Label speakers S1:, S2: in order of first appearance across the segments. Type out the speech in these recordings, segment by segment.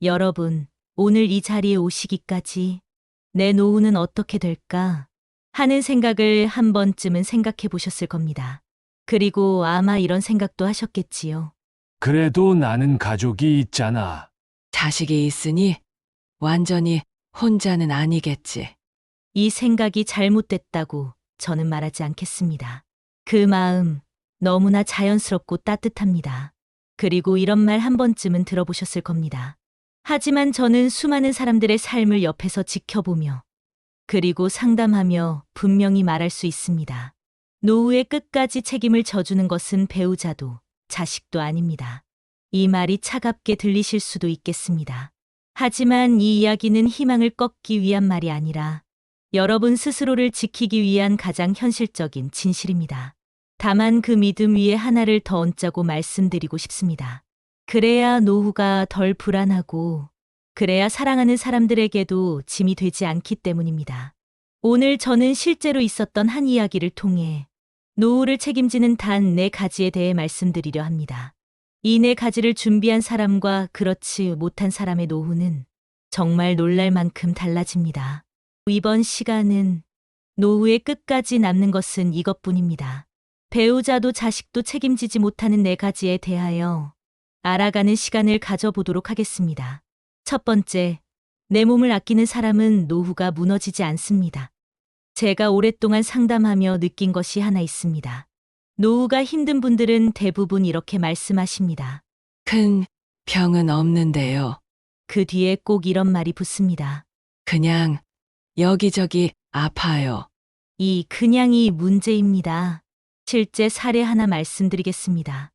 S1: 여러분, 오늘 이 자리에 오시기까지 내 노후는 어떻게 될까 하는 생각을 한 번쯤은 생각해 보셨을 겁니다. 그리고 아마 이런 생각도 하셨겠지요.
S2: 그래도 나는 가족이 있잖아.
S3: 자식이 있으니 완전히 혼자는 아니겠지.
S1: 이 생각이 잘못됐다고 저는 말하지 않겠습니다. 그 마음 너무나 자연스럽고 따뜻합니다. 그리고 이런 말 한 번쯤은 들어보셨을 겁니다. 하지만 저는 수많은 사람들의 삶을 옆에서 지켜보며 그리고 상담하며 분명히 말할 수 있습니다. 노후의 끝까지 책임을 져주는 것은 배우자도 자식도 아닙니다. 이 말이 차갑게 들리실 수도 있겠습니다. 하지만 이 이야기는 희망을 꺾기 위한 말이 아니라 여러분 스스로를 지키기 위한 가장 현실적인 진실입니다. 다만 그 믿음 위에 하나를 더 얹자고 말씀드리고 싶습니다. 그래야 노후가 덜 불안하고 그래야 사랑하는 사람들에게도 짐이 되지 않기 때문입니다. 오늘 저는 실제로 있었던 한 이야기를 통해 노후를 책임지는 단 4가지에 대해 말씀드리려 합니다. 이 4가지를 준비한 사람과 그렇지 못한 사람의 노후는 정말 놀랄 만큼 달라집니다. 이번 시간은 노후의 끝까지 남는 것은 이것뿐입니다. 배우자도 자식도 책임지지 못하는 4가지에 대하여 알아가는 시간을 가져보도록 하겠습니다. 첫 번째, 내 몸을 아끼는 사람은 노후가 무너지지 않습니다. 제가 오랫동안 상담하며 느낀 것이 하나 있습니다. 노후가 힘든 분들은 대부분 이렇게 말씀하십니다.
S3: 큰 병은 없는데요.
S1: 그 뒤에 꼭 이런 말이 붙습니다.
S3: 그냥 여기저기 아파요.
S1: 이 그냥이 문제입니다. 실제 사례 하나 말씀드리겠습니다.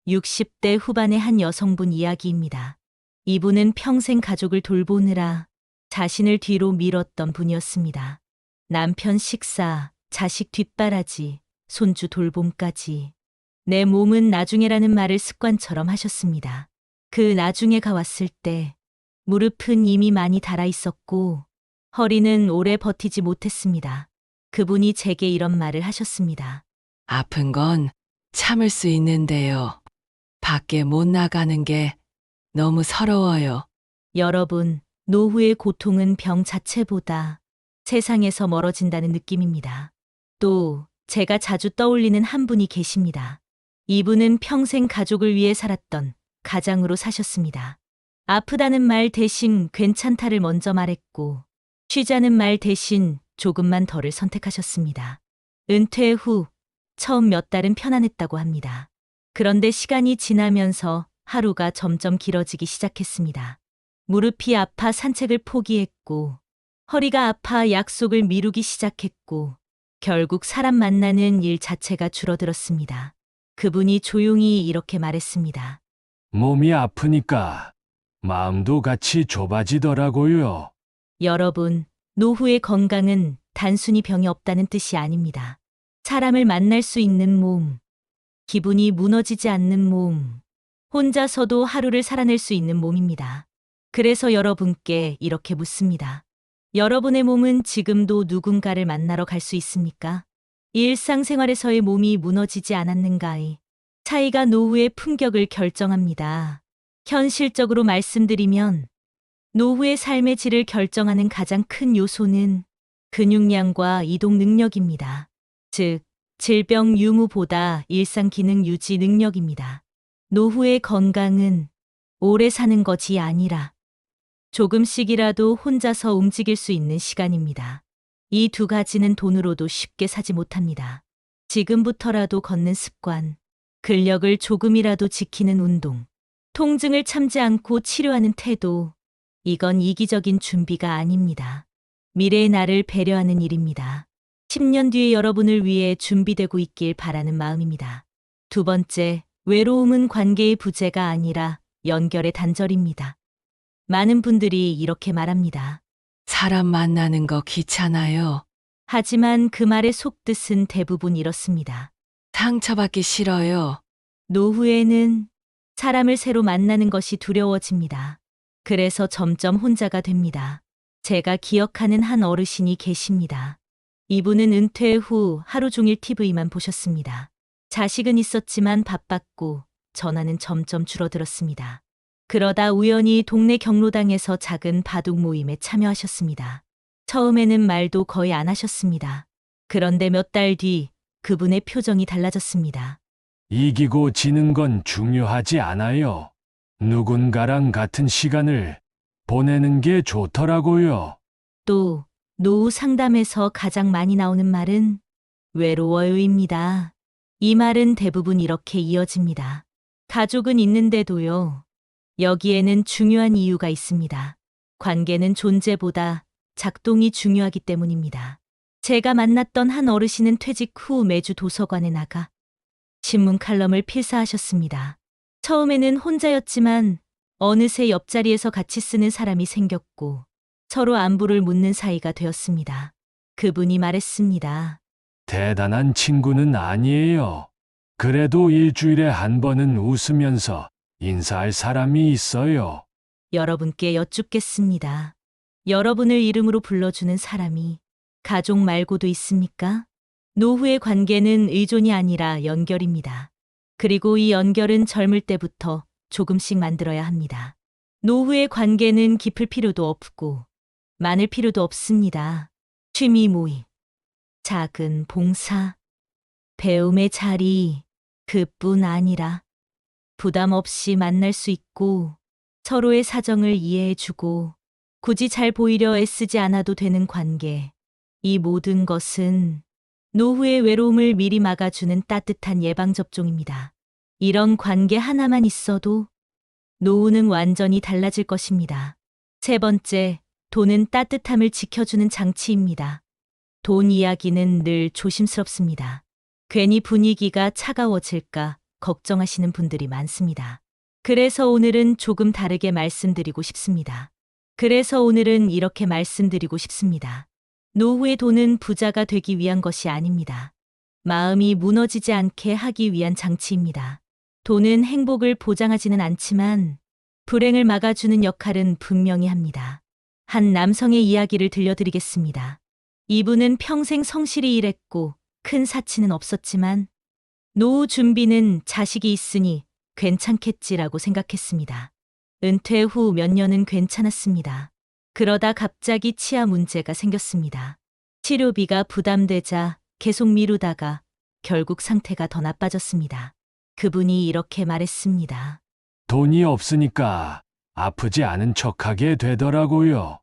S1: 60대 후반의 한 여성분 이야기입니다. 이분은 평생 가족을 돌보느라 자신을 뒤로 밀었던 분이었습니다. 남편 식사, 자식 뒷바라지, 손주 돌봄까지. 내 몸은 나중에라는 말을 습관처럼 하셨습니다. 그 나중에가 왔을 때 무릎은 이미 많이 닳아 있었고 허리는 오래 버티지 못했습니다. 그분이 제게 이런 말을 하셨습니다.
S3: 아픈 건 참을 수 있는데요. 밖에 못 나가는 게 너무 서러워요.
S1: 여러분, 노후의 고통은 병 자체보다 세상에서 멀어진다는 느낌입니다. 또 제가 자주 떠올리는 한 분이 계십니다. 이분은 평생 가족을 위해 살았던 가장으로 사셨습니다. 아프다는 말 대신 괜찮다를 먼저 말했고 쉬자는 말 대신 조금만 덜을 선택하셨습니다. 은퇴 후 처음 몇 달은 편안했다고 합니다. 그런데 시간이 지나면서 하루가 점점 길어지기 시작했습니다. 무릎이 아파 산책을 포기했고 허리가 아파 약속을 미루기 시작했고 결국 사람 만나는 일 자체가 줄어들었습니다. 그분이 조용히 이렇게 말했습니다.
S2: 몸이 아프니까 마음도 같이 좁아지더라고요.
S1: 여러분, 노후의 건강은 단순히 병이 없다는 뜻이 아닙니다. 사람을 만날 수 있는 몸, 기분이 무너지지 않는 몸, 혼자서도 하루를 살아낼 수 있는 몸입니다. 그래서 여러분께 이렇게 묻습니다. 여러분의 몸은 지금도 누군가를 만나러 갈 수 있습니까? 일상생활에서의 몸이 무너지지 않았는가의 차이가 노후의 품격을 결정합니다. 현실적으로 말씀드리면 노후의 삶의 질을 결정하는 가장 큰 요소는 근육량과 이동 능력입니다. 즉, 질병 유무보다 일상 기능 유지 능력입니다. 노후의 건강은 오래 사는 것이 아니라 조금씩이라도 혼자서 움직일 수 있는 시간입니다. 이 2가지는 돈으로도 쉽게 사지 못합니다. 지금부터라도 걷는 습관, 근력을 조금이라도 지키는 운동, 통증을 참지 않고 치료하는 태도, 이건 이기적인 준비가 아닙니다. 미래의 나를 배려하는 일입니다. 10년 뒤의 여러분을 위해 준비되고 있길 바라는 마음입니다. 2번째, 외로움은 관계의 부재가 아니라 연결의 단절입니다. 많은 분들이 이렇게 말합니다.
S3: 사람 만나는 거 귀찮아요.
S1: 하지만 그 말의 속뜻은 대부분 이렇습니다.
S3: 상처받기 싫어요.
S1: 노후에는 사람을 새로 만나는 것이 두려워집니다. 그래서 점점 혼자가 됩니다. 제가 기억하는 한 어르신이 계십니다. 이분은 은퇴 후 하루 종일 TV만 보셨습니다. 자식은 있었지만 바빴고 전화는 점점 줄어들었습니다. 그러다 우연히 동네 경로당에서 작은 바둑 모임에 참여하셨습니다. 처음에는 말도 거의 안 하셨습니다. 그런데 몇 달 뒤 그분의 표정이 달라졌습니다.
S2: 이기고 지는 건 중요하지 않아요. 누군가랑 같은 시간을 보내는 게 좋더라고요.
S1: 또 노후 상담에서 가장 많이 나오는 말은 외로워요입니다. 이 말은 대부분 이렇게 이어집니다. 가족은 있는데도요. 여기에는 중요한 이유가 있습니다. 관계는 존재보다 작동이 중요하기 때문입니다. 제가 만났던 한 어르신은 퇴직 후 매주 도서관에 나가 신문 칼럼을 필사하셨습니다. 처음에는 혼자였지만 어느새 옆자리에서 같이 쓰는 사람이 생겼고 서로 안부를 묻는 사이가 되었습니다. 그분이 말했습니다.
S2: 대단한 친구는 아니에요. 그래도 일주일에 한 번은 웃으면서 인사할 사람이 있어요.
S1: 여러분께 여쭙겠습니다. 여러분을 이름으로 불러주는 사람이 가족 말고도 있습니까? 노후의 관계는 의존이 아니라 연결입니다. 그리고 이 연결은 젊을 때부터 조금씩 만들어야 합니다. 노후의 관계는 깊을 필요도 없고 많을 필요도 없습니다. 취미 모임, 작은 봉사, 배움의 자리, 그뿐 아니라 부담 없이 만날 수 있고 서로의 사정을 이해해주고 굳이 잘 보이려 애쓰지 않아도 되는 관계. 이 모든 것은 노후의 외로움을 미리 막아주는 따뜻한 예방접종입니다. 이런 관계 하나만 있어도 노후는 완전히 달라질 것입니다. 세 번째, 돈은 따뜻함을 지켜주는 장치입니다. 돈 이야기는 늘 조심스럽습니다. 괜히 분위기가 차가워질까 걱정하시는 분들이 많습니다. 그래서 오늘은 조금 다르게 말씀드리고 싶습니다. 이렇게 말씀드리고 싶습니다. 노후의 돈은 부자가 되기 위한 것이 아닙니다. 마음이 무너지지 않게 하기 위한 장치입니다. 돈은 행복을 보장하지는 않지만 불행을 막아주는 역할은 분명히 합니다. 한 남성의 이야기를 들려드리겠습니다. 이분은 평생 성실히 일했고 큰 사치는 없었지만 노후 준비는 자식이 있으니 괜찮겠지라고 생각했습니다. 은퇴 후 몇 년은 괜찮았습니다. 그러다 갑자기 치아 문제가 생겼습니다. 치료비가 부담되자 계속 미루다가 결국 상태가 더 나빠졌습니다. 그분이 이렇게 말했습니다.
S2: 돈이 없으니까 아프지 않은 척하게 되더라고요.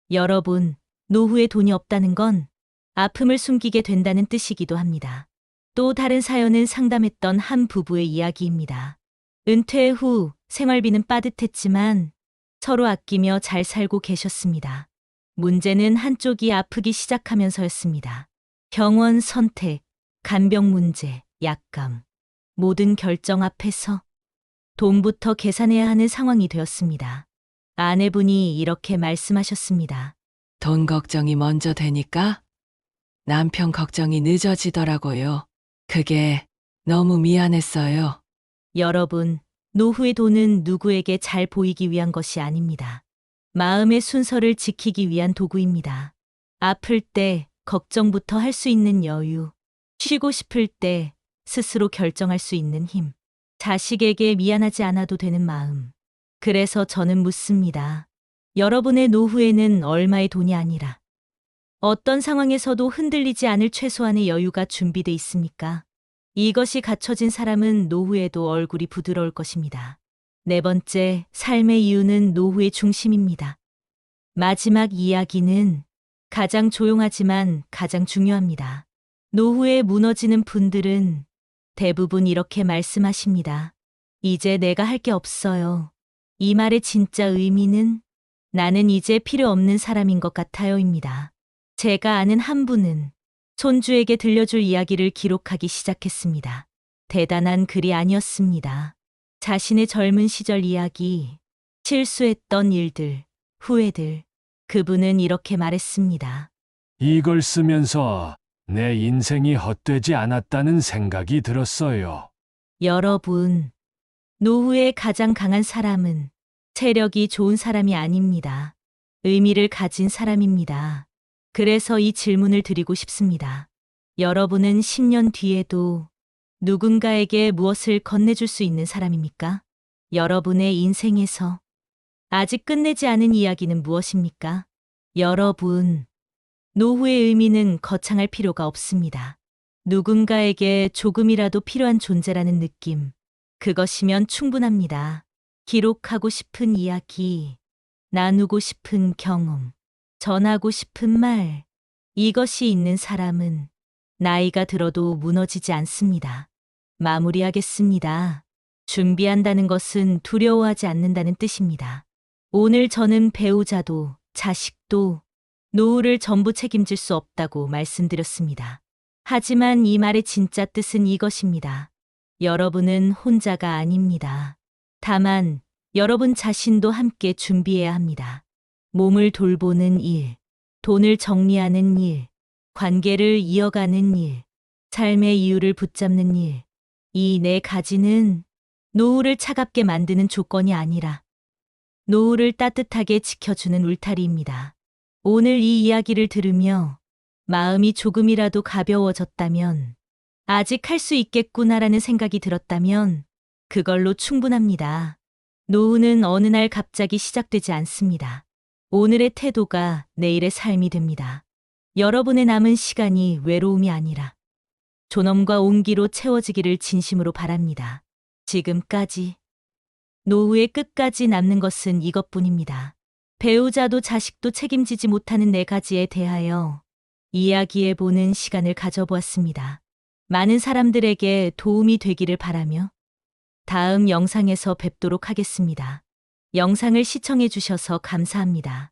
S1: 여러분, 노후에 돈이 없다는 건 아픔을 숨기게 된다는 뜻이기도 합니다. 또 다른 사연은 상담했던 한 부부의 이야기입니다. 은퇴 후 생활비는 빠듯했지만 서로 아끼며 잘 살고 계셨습니다. 문제는 한쪽이 아프기 시작하면서였습니다. 병원 선택, 간병 문제, 약감, 모든 결정 앞에서 돈부터 계산해야 하는 상황이 되었습니다. 아내분이 이렇게 말씀하셨습니다.
S3: 돈 걱정이 먼저 되니까 남편 걱정이 늦어지더라고요. 그게 너무 미안했어요.
S1: 여러분, 노후의 돈은 누구에게 잘 보이기 위한 것이 아닙니다. 마음의 순서를 지키기 위한 도구입니다. 아플 때 걱정부터 할 수 있는 여유, 쉬고 싶을 때 스스로 결정할 수 있는 힘, 자식에게 미안하지 않아도 되는 마음. 그래서 저는 묻습니다. 여러분의 노후에는 얼마의 돈이 아니라 어떤 상황에서도 흔들리지 않을 최소한의 여유가 준비돼 있습니까? 이것이 갖춰진 사람은 노후에도 얼굴이 부드러울 것입니다. 네 번째, 삶의 이유는 노후의 중심입니다. 마지막 이야기는 가장 조용하지만 가장 중요합니다. 노후에 무너지는 분들은 대부분 이렇게 말씀하십니다. 이제 내가 할 게 없어요. 이 말의 진짜 의미는 나는 이제 필요 없는 사람인 것 같아요입니다. 제가 아는 한 분은 손주에게 들려줄 이야기를 기록하기 시작했습니다. 대단한 글이 아니었습니다. 자신의 젊은 시절 이야기, 실수했던 일들, 후회들. 그분은 이렇게 말했습니다.
S2: 이걸 쓰면서 내 인생이 헛되지 않았다는 생각이 들었어요.
S1: 여러분, 노후에 가장 강한 사람은 체력이 좋은 사람이 아닙니다. 의미를 가진 사람입니다. 그래서 이 질문을 드리고 싶습니다. 여러분은 10년 뒤에도 누군가에게 무엇을 건네줄 수 있는 사람입니까? 여러분의 인생에서 아직 끝내지 않은 이야기는 무엇입니까? 여러분, 노후의 의미는 거창할 필요가 없습니다. 누군가에게 조금이라도 필요한 존재라는 느낌, 그것이면 충분합니다. 기록하고 싶은 이야기, 나누고 싶은 경험, 전하고 싶은 말, 이것이 있는 사람은 나이가 들어도 무너지지 않습니다. 마무리하겠습니다. 준비한다는 것은 두려워하지 않는다는 뜻입니다. 오늘 저는 배우자도 자식도 노후를 전부 책임질 수 없다고 말씀드렸습니다. 하지만 이 말의 진짜 뜻은 이것입니다. 여러분은 혼자가 아닙니다. 다만 여러분 자신도 함께 준비해야 합니다. 몸을 돌보는 일, 돈을 정리하는 일, 관계를 이어가는 일, 삶의 이유를 붙잡는 일, 이 네 가지는 노후를 차갑게 만드는 조건이 아니라 노후를 따뜻하게 지켜주는 울타리입니다. 오늘 이 이야기를 들으며 마음이 조금이라도 가벼워졌다면, 아직 할 수 있겠구나라는 생각이 들었다면 그걸로 충분합니다. 노후는 어느 날 갑자기 시작되지 않습니다. 오늘의 태도가 내일의 삶이 됩니다. 여러분의 남은 시간이 외로움이 아니라 존엄과 온기로 채워지기를 진심으로 바랍니다. 지금까지 노후의 끝까지 남는 것은 이것뿐입니다. 배우자도 자식도 책임지지 못하는 네 가지에 대하여 이야기해보는 시간을 가져보았습니다. 많은 사람들에게 도움이 되기를 바라며 다음 영상에서 뵙도록 하겠습니다. 영상을 시청해 주셔서 감사합니다.